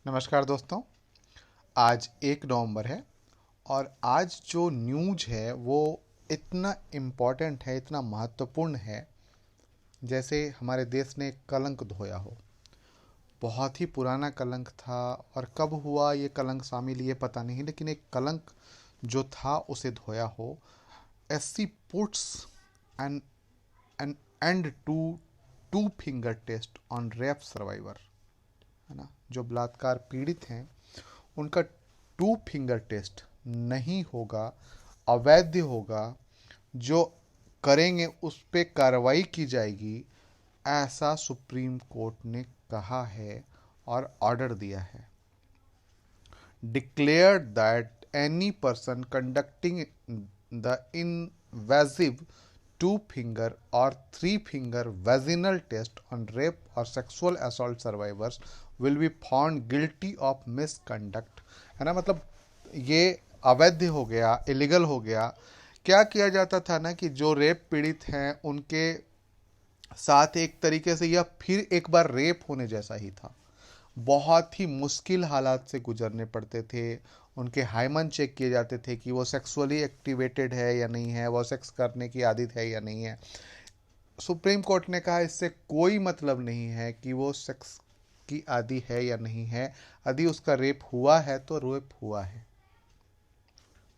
नमस्कार दोस्तों। आज 1 नवंबर है और आज जो न्यूज है वो इतना इम्पोर्टेंट है, इतना महत्वपूर्ण है, जैसे हमारे देश ने एक कलंक धोया हो। बहुत ही पुराना कलंक था और कब हुआ ये कलंक शामिल ये पता नहीं, लेकिन एक कलंक जो था उसे धोया हो। SC puts an an end to two finger test on rape survivor, है ना। जो बलात्कार पीड़ित हैं उनका 2 फिंगर टेस्ट नहीं होगा, अवैध होगा। जो करेंगे उस पे कार्रवाई की जाएगी, ऐसा सुप्रीम कोर्ट ने कहा है और ऑर्डर दिया है। Declared that any person conducting the invasive 2 finger और 3 finger vaginal test on rape or sexual assault survivors will be found guilty of misconduct, है ना। मतलब ये अवैध हो गया, इलीगल हो गया। क्या किया जाता था ना कि जो रेप पीड़ित हैं उनके साथ एक तरीके से यह फिर एक बार रेप होने जैसा ही था। बहुत ही मुश्किल हालात से गुजरने पड़ते थे। उनके हाइमन चेक किए जाते थे कि वो सेक्सुअली एक्टिवेटेड है या नहीं है, वो सेक्स करने की आदत है या नहीं है। सुप्रीम कोर्ट ने कहा इससे कोई मतलब नहीं है कि वो सेक्स की आदि है या नहीं है। यदि उसका रेप हुआ है तो रेप हुआ है,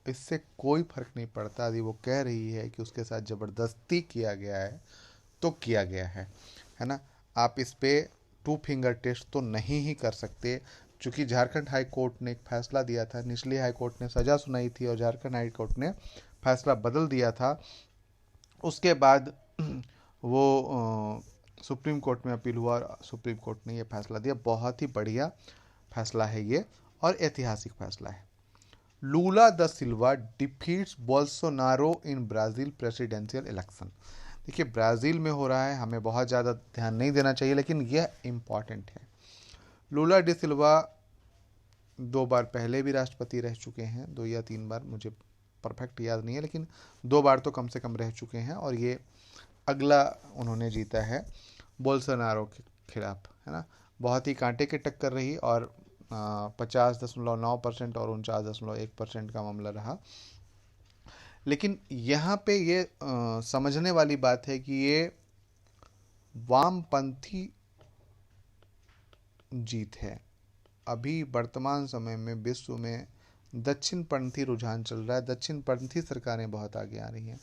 इससे कोई फर्क नहीं पड़ता। यदि वो कह रही है कि उसके साथ ज़बरदस्ती किया गया है तो किया गया है ना। आप इस पे 2 फिंगर टेस्ट तो नहीं ही कर सकते। चूंकि झारखंड हाई कोर्ट ने एक फैसला दिया था, निचली हाई कोर्ट ने सज़ा सुनाई थी और झारखंड हाई कोर्ट ने फैसला बदल दिया था। उसके बाद वो सुप्रीम कोर्ट में अपील हुआ और सुप्रीम कोर्ट ने ये फैसला दिया। बहुत ही बढ़िया फैसला है ये और ऐतिहासिक फैसला है। लूला the Silva defeats Bolsonaro in Brazil presidential election. देखिए, ब्राज़ील में हो रहा है, हमें बहुत ज़्यादा ध्यान नहीं देना चाहिए, लेकिन यह इम्पॉर्टेंट है। लूला डी सिल्वा 2 बार पहले भी राष्ट्रपति रह चुके हैं, 2 या 3 बार, मुझे परफेक्ट याद नहीं है, लेकिन 2 बार तो कम से कम रह चुके हैं और ये अगला उन्होंने जीता है बोल्सोनारो के खिलाफ, है ना। बहुत ही कांटे की टक्कर रही और 50.9% और 49.1% का मामला रहा। लेकिन यहाँ पे ये समझने वाली बात है कि ये वामपंथी जीत है। अभी वर्तमान समय में विश्व में दक्षिणपंथी रुझान चल रहा है, दक्षिणपंथी सरकारें बहुत आगे आ रही हैं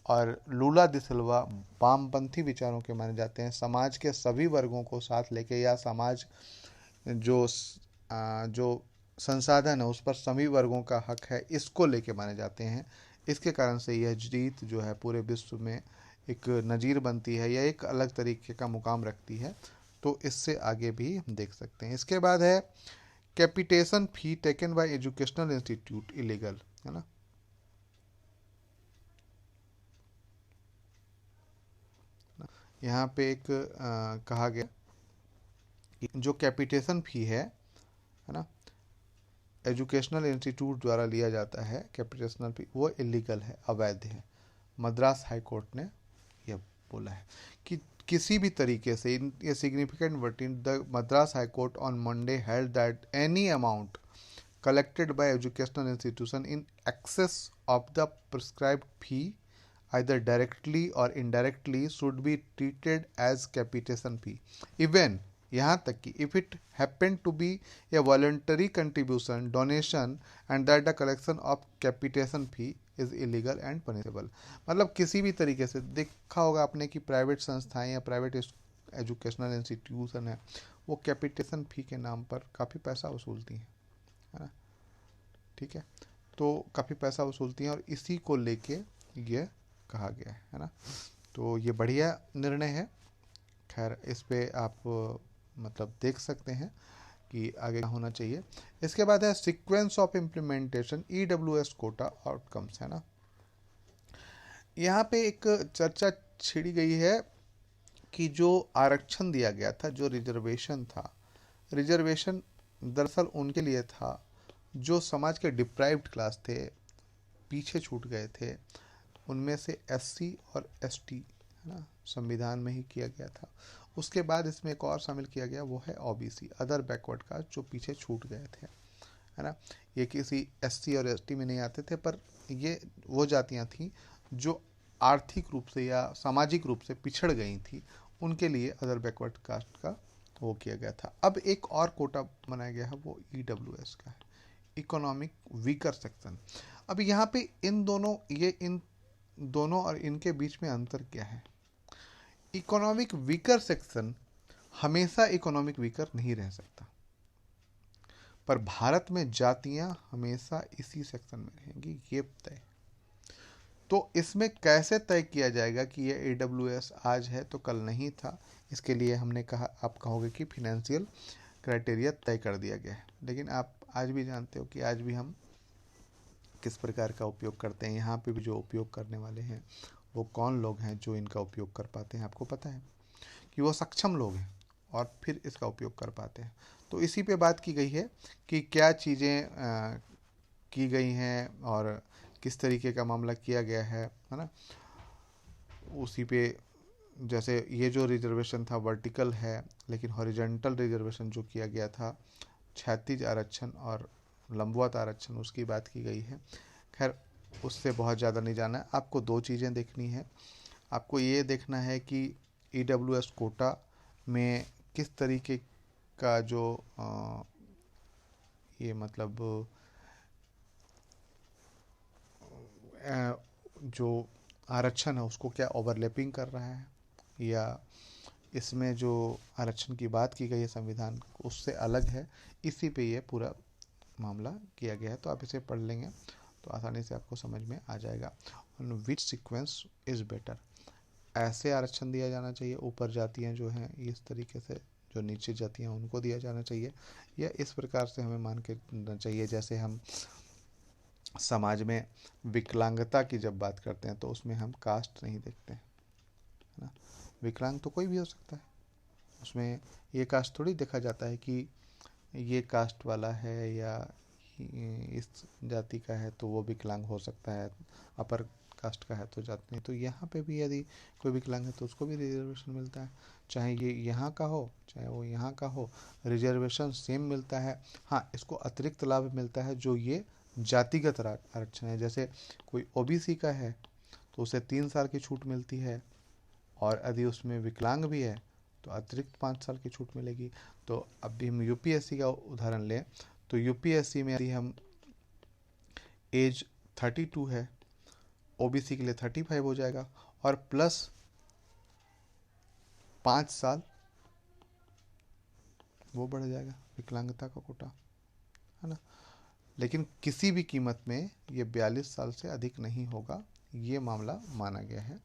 और लूला द सिल्वा वामपंथी विचारों के माने जाते हैं। समाज के सभी वर्गों को साथ लेके, या समाज जो जो संसाधन है उस पर सभी वर्गों का हक है, इसको लेके माने जाते हैं। इसके कारण से यह जीत जो है पूरे विश्व में एक नज़ीर बनती है या एक अलग तरीके का मुकाम रखती है। तो इससे आगे भी हम देख सकते हैं। इसके बाद है capitation fee taken by educational institute illegal, है ना। यहाँ पे एक कहा गया कि जो कैपिटेशन फी है ना, एजुकेशनल इंस्टीट्यूट द्वारा लिया जाता है कैपिटेशनल फी, वो इलीगल है, अवैध है। मद्रास हाई कोर्ट ने यह बोला है कि किसी भी तरीके से ये significant verdict the Madras high court on Monday held that any amount collected by educational institution in excess of the prescribed fee either directly or indirectly should be treated as capitation fee, even यहाँ तक कि if it happened to be a voluntary contribution donation and that the collection of capitation fee is illegal and punishable। मतलब किसी भी तरीके से देखा होगा आपने कि प्राइवेट संस्थाएं या प्राइवेट एजुकेशनल इंस्टीट्यूशन है, वो कैपिटेशन फी के नाम पर काफ़ी पैसा वसूलती हैं, है ना। ठीक है, तो काफ़ी पैसा वसूलती हैं और इसी को लेके ये कहा गया है ना। तो ये बढ़िया निर्णय है। खैर, इस पे आप मतलब देख सकते हैं कि आगे क्या होना चाहिए। इसके बाद है sequence of implementation EWS quota outcomes, है ना। यहाँ पे एक चर्चा छिड़ी गई है कि जो आरक्षण दिया गया था, जो रिजर्वेशन था, रिजर्वेशन दरअसल उनके लिए था जो समाज के डिप्राइव्ड क्लास थे, पीछे छूट गए थे। उनमें से एससी और एसटी, है ना, संविधान में ही किया गया था। उसके बाद इसमें एक और शामिल किया गया, वो है ओबीसी, अदर बैकवर्ड कास्ट, जो पीछे छूट गए थे, है ना। ये किसी एससी और एसटी में नहीं आते थे, पर ये वो जातियां थीं जो आर्थिक रूप से या सामाजिक रूप से पिछड़ गई थी, उनके लिए अदर बैकवर्ड कास्ट का वो किया गया था। अब एक और कोटा बनाया गया है, वो ईडब्ल्यूएस का है, इकोनॉमिक वीकर सेक्शन। अब यहाँ पे इन दोनों और इनके बीच में अंतर क्या है? इकोनॉमिक वीकर सेक्शन हमेशा इकोनॉमिक वीकर नहीं रह सकता, पर भारत में जातियां हमेशा इसी सेक्शन में रहेंगी, ये तय। तो इसमें कैसे तय किया जाएगा कि ये ईडब्ल्यूएस आज है तो कल नहीं था? इसके लिए हमने कहा, आप कहोगे कि फिनेंशियल क्राइटेरिया तय कर दिया गया है, लेकिन आप आज भी जानते हो कि आज भी हम किस प्रकार का उपयोग करते हैं। यहाँ पे भी जो उपयोग करने वाले हैं वो कौन लोग हैं जो इनका उपयोग कर पाते हैं? आपको पता है कि वो सक्षम लोग हैं और फिर इसका उपयोग कर पाते हैं। तो इसी पे बात की गई है कि क्या चीज़ें की गई हैं और किस तरीके का मामला किया गया है ना। उसी पे जैसे ये जो रिजर्वेशन था वर्टिकल है, लेकिन हॉरिजॉन्टल रिजर्वेशन जो किया गया था, क्षैतिज आरक्षण और लंबवत आरक्षण, उसकी बात की गई है। खैर उससे बहुत ज़्यादा नहीं जाना है, आपको दो चीज़ें देखनी है। आपको ये देखना है कि ईडब्ल्यूएस कोटा में किस तरीके का जो ये मतलब जो आरक्षण है उसको क्या ओवरलैपिंग कर रहा है, या इसमें जो आरक्षण की बात की गई है संविधान उससे अलग है। इसी पे ये पूरा मामला किया गया है। तो आप इसे पढ़ लेंगे तो आसानी से आपको समझ में आ जाएगा। विच सीक्वेंस इज़ बेटर, ऐसे आरक्षण दिया जाना चाहिए, ऊपर जातियाँ जो हैं इस तरीके से, जो नीचे जातियाँ उनको दिया जाना चाहिए, या इस प्रकार से हमें मान के चाहिए जैसे हम समाज में विकलांगता की जब बात करते हैं तो उसमें हम कास्ट नहीं देखते हैं, है ना। विकलांग तो कोई भी हो सकता है, उसमें ये कास्ट थोड़ी देखा जाता है कि ये कास्ट वाला है या इस जाति का है तो वो विकलांग हो सकता है, अपर कास्ट का है तो जाति नहीं। तो यहाँ पे भी यदि कोई विकलांग है तो उसको भी रिजर्वेशन मिलता है, चाहे ये यहाँ का हो चाहे वो यहाँ का हो, रिजर्वेशन सेम मिलता है। हाँ, इसको अतिरिक्त लाभ मिलता है जो ये जातिगत आरक्षण है। जैसे कोई ओबीसी का है तो उसे 3 साल की छूट मिलती है, और यदि उसमें विकलांग भी है तो अतिरिक्त 5 साल की छूट मिलेगी। तो अभी हम यूपीएससी का उदाहरण लें तो यूपीएससी में यदि हम एज 32 है, ओबीसी के लिए 35 हो जाएगा, और प्लस 5 साल वो बढ़ जाएगा विकलांगता का कोटा, है ना। लेकिन किसी भी कीमत में ये 42 साल से अधिक नहीं होगा, ये मामला माना गया है।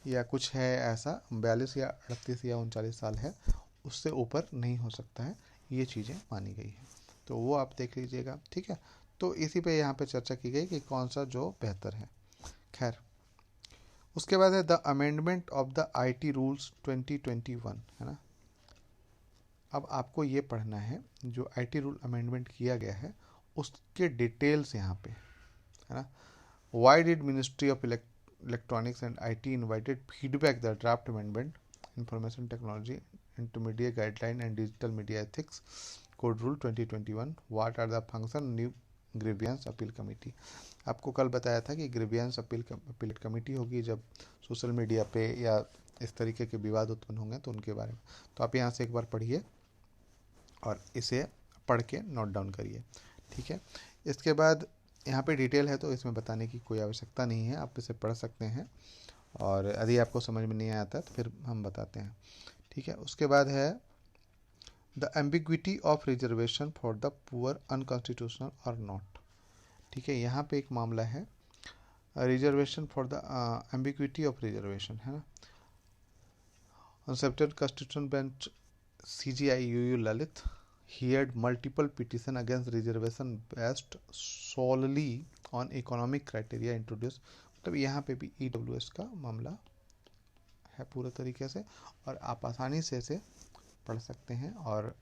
या कुछ है ऐसा 42 या 38 या 39 साल है, उससे ऊपर नहीं हो सकता है, ये चीज़ें मानी गई हैं। तो वो आप देख लीजिएगा, ठीक है। तो इसी पे यहाँ पे चर्चा की गई कि कौन सा जो बेहतर है। खैर उसके बाद है the amendment of the IT rules 2021, है ना। अब आपको ये पढ़ना है जो आईटी रूल अमेंडमेंट किया गया है उसके डिटेल्स यहाँ पे, है ना। Why did ministry of electronics and IT invited feedback the draft amendment information technology intermediate guideline and digital media ethics code rule 2021, what are the function new grievance appeal committee. आपको कल बताया था कि grievance appeal committee होगी जब social media पे या इस तरीके के विवाद उत्पन्न होंगे तो उनके बारे में। तो आप यहाँ से एक बार पढ़िए और इसे पढ़ के नोट डाउन करिए, ठीक है। इसके बाद यहाँ पे डिटेल है तो इसमें बताने की कोई आवश्यकता नहीं है, आप इसे पढ़ सकते हैं, और यदि आपको समझ में नहीं आता तो फिर हम बताते हैं, ठीक है। उसके बाद है the ambiguity of reservation for the poor unconstitutional और नॉट, ठीक है। यहाँ पे एक मामला है reservation for the ambiguity of reservation, है ना। Concepted Constitutional Bench CGI UU Lalit heard multiple petition against reservation based solely on economic criteria introduced। मतलब यहाँ पे भी EWS का मामला है पूरा तरीके से, और आप आसानी से इसे पढ़ सकते हैं और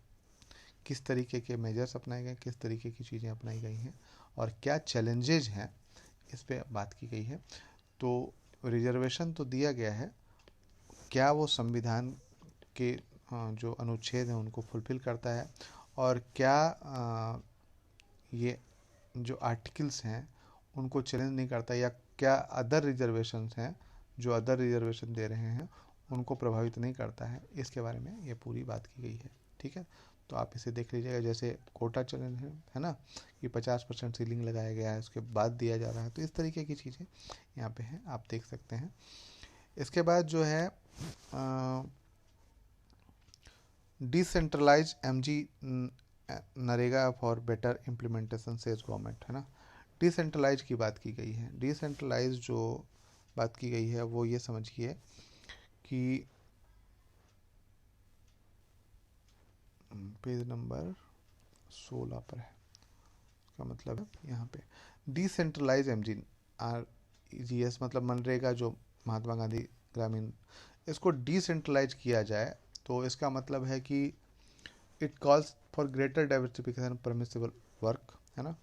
किस तरीके के मेजर्स अपनाए गए, किस तरीके की चीज़ें अपनाई गई हैं और क्या चैलेंजेज हैं, इस पे बात की गई है। तो रिजर्वेशन तो दिया गया है, क्या वो संविधान के जो अनुच्छेद हैं उनको फुलफिल करता है, और क्या ये जो आर्टिकल्स हैं उनको चैलेंज नहीं करता, या क्या अदर रिजर्वेशंस हैं जो अदर रिजर्वेशन दे रहे हैं उनको प्रभावित नहीं करता है। इसके बारे में ये पूरी बात की गई है। ठीक है, तो आप इसे देख लीजिएगा। जैसे कोटा चैलेंज है ना, कि 50% सीलिंग लगाया गया है, उसके बाद दिया जा रहा है, तो इस तरीके की चीज़ें यहाँ पे हैं, आप देख सकते हैं। इसके बाद जो है decentralize MG NREGA for better implementation says government, है ना। डिसेंट्रलाइज की बात की गई है। डिसेंट्रलाइज जो बात की गई है वो ये समझिए कि पेज नंबर 16 पर है, का मतलब है यहाँ पे decentralize MG R G S, मतलब मनरेगा जो महात्मा गांधी ग्रामीण, इसको डिसेंट्रलाइज किया जाए तो इसका मतलब है कि it calls for greater diversification permissible work, है ना।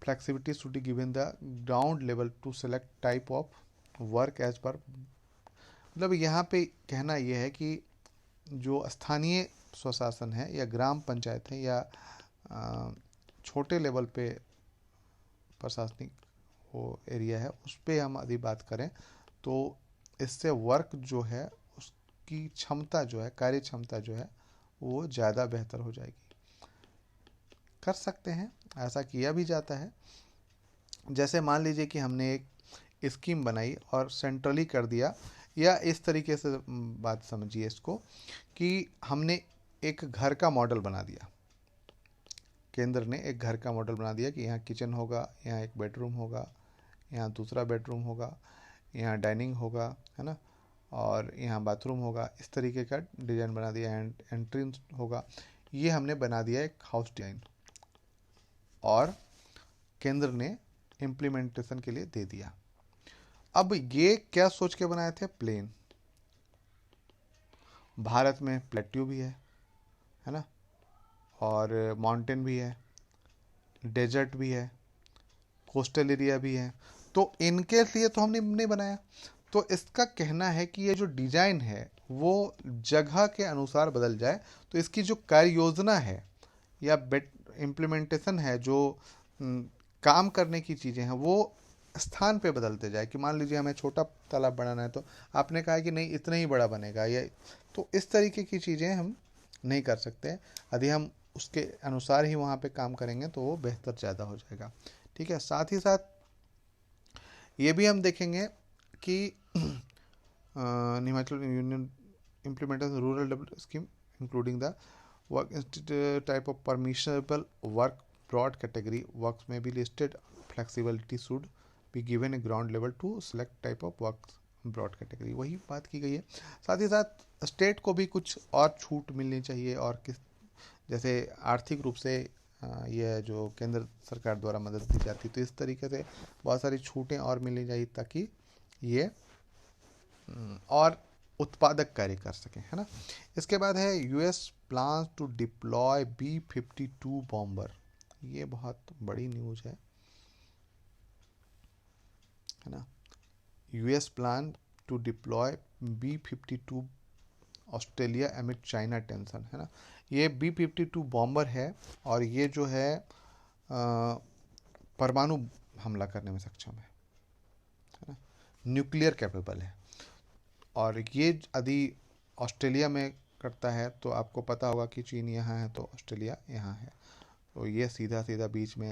Flexibility should be given the ground level to select type of work as per, मतलब यहाँ पे कहना यह है कि जो स्थानीय स्वशासन है या ग्राम पंचायत है या छोटे लेवल पे प्रशासनिक वो एरिया है, उस पर हम यदि बात करें तो इससे वर्क जो है उसकी क्षमता जो है, कार्य क्षमता जो है वो ज़्यादा बेहतर हो जाएगी। कर सकते हैं, ऐसा किया भी जाता है। जैसे मान लीजिए कि हमने एक स्कीम बनाई और सेंट्रली कर दिया, या इस तरीके से बात समझिए इसको कि हमने एक घर का मॉडल बना दिया, केंद्र ने एक घर का मॉडल बना दिया कि यहाँ किचन होगा, यहाँ एक बेडरूम होगा, यहाँ दूसरा बेडरूम होगा, यहाँ डाइनिंग होगा, है ना, और यहाँ बाथरूम होगा। इस तरीके का डिज़ाइन बना दिया, एंट्री होगा। ये हमने बना दिया एक हाउस डिज़ाइन, और केंद्र ने इम्प्लीमेंटेशन के लिए दे दिया। अब ये क्या सोच के बनाए थे? प्लेन। भारत में प्लेट्यू भी है ना, और माउंटेन भी है, डेजर्ट भी है, कोस्टल एरिया भी है, तो इनके लिए तो हमने नहीं बनाया। तो इसका कहना है कि ये जो डिजाइन है वो जगह के अनुसार बदल जाए, तो इसकी जो कार्य योजना है या इम्प्लीमेंटेशन है, जो काम करने की चीज़ें हैं, वो स्थान पे बदलते जाए। कि मान लीजिए हमें छोटा तालाब बनाना है तो आपने कहा कि नहीं इतना ही बड़ा बनेगा, ये तो इस तरीके की चीज़ें हम नहीं कर सकते। यदि हम उसके अनुसार ही वहाँ पे काम करेंगे तो वो बेहतर ज़्यादा हो जाएगा। ठीक है, साथ ही साथ ये भी हम देखेंगे कि Himachal union implementation rural development scheme including the work type of permissible work broad category works may be listed. Flexibility should be given a ground level to select type of works broad category, वही बात की गई है। साथ ही साथ state को भी कुछ और छूट मिलनी चाहिए, और किस जैसे आर्थिक रूप से यह जो केंद्र सरकार द्वारा मदद दी जाती, तो इस तरीके से बहुत सारी छूटें और मिलनी चाहिए ताकि ये और उत्पादक कार्य कर सकें, है ना। इसके बाद है US plan to deploy B-52 bomber. ये बहुत बड़ी न्यूज़ है ना। US plan to deploy B-52 Australia amid China tension, है ना। ये B-52 बॉम्बर है, और ये जो है परमाणु हमला करने में सक्षम है ना, न्यूक्लियर कैपेबल है। और ये यदि ऑस्ट्रेलिया में करता है तो आपको पता होगा कि चीन यहाँ है तो ऑस्ट्रेलिया यहाँ है, तो ये सीधा सीधा बीच में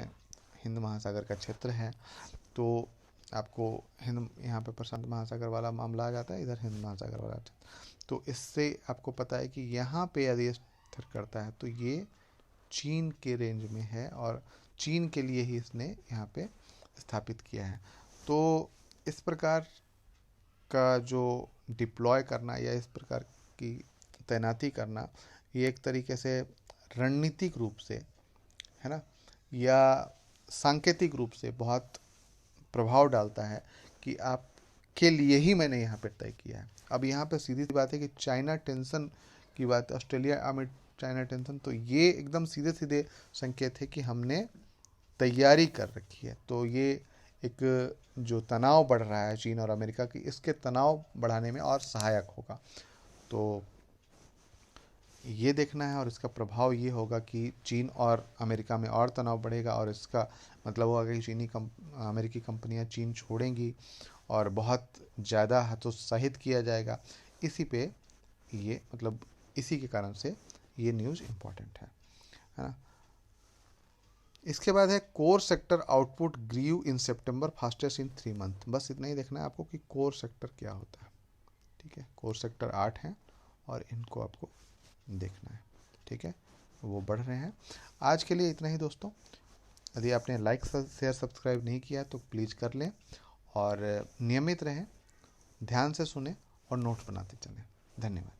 हिंद महासागर का क्षेत्र है, तो आपको हिंद यहाँ पे प्रशांत महासागर वाला मामला आ जाता है, इधर हिंद महासागर वाला। तो इससे आपको पता है कि यहाँ पे यदि स्थिर करता है तो ये चीन के रेंज में है, और चीन के लिए ही इसने यहाँ पे स्थापित किया है। तो इस प्रकार का जो डिप्लॉय करना या इस प्रकार की तैनाती करना, ये एक तरीके से रणनीतिक रूप से, है ना, या सांकेतिक रूप से बहुत प्रभाव डालता है कि आप के लिए ही मैंने यहाँ पे तय किया है। अब यहाँ पे सीधी सी बात है कि चाइना टेंशन की बात, ऑस्ट्रेलिया अमिड चाइना टेंशन, तो ये एकदम सीधे सीधे संकेत है कि हमने तैयारी कर रखी है। तो ये एक जो तनाव बढ़ रहा है चीन और अमेरिका की, इसके तनाव बढ़ाने में और सहायक होगा। तो ये देखना है, और इसका प्रभाव ये होगा कि चीन और अमेरिका में और तनाव बढ़ेगा, और इसका मतलब होगा कि अमेरिकी कंपनियां चीन छोड़ेंगी और बहुत ज़्यादा हतोत्साहित किया जाएगा। इसी पे ये मतलब इसी के कारण से ये न्यूज़ इम्पॉर्टेंट है ना। इसके बाद है core sector output grew in September fastest in 3 month. बस इतना ही देखना है आपको कि कोर सेक्टर क्या होता है। ठीक है, कोर सेक्टर 8 हैं और इनको आपको देखना है। ठीक है, वो बढ़ रहे हैं। आज के लिए इतना ही दोस्तों। यदि आपने लाइक शेयर सब्सक्राइब नहीं किया तो प्लीज़ कर लें, और नियमित रहें, ध्यान से सुने और नोट्स बनाते चलें। धन्यवाद।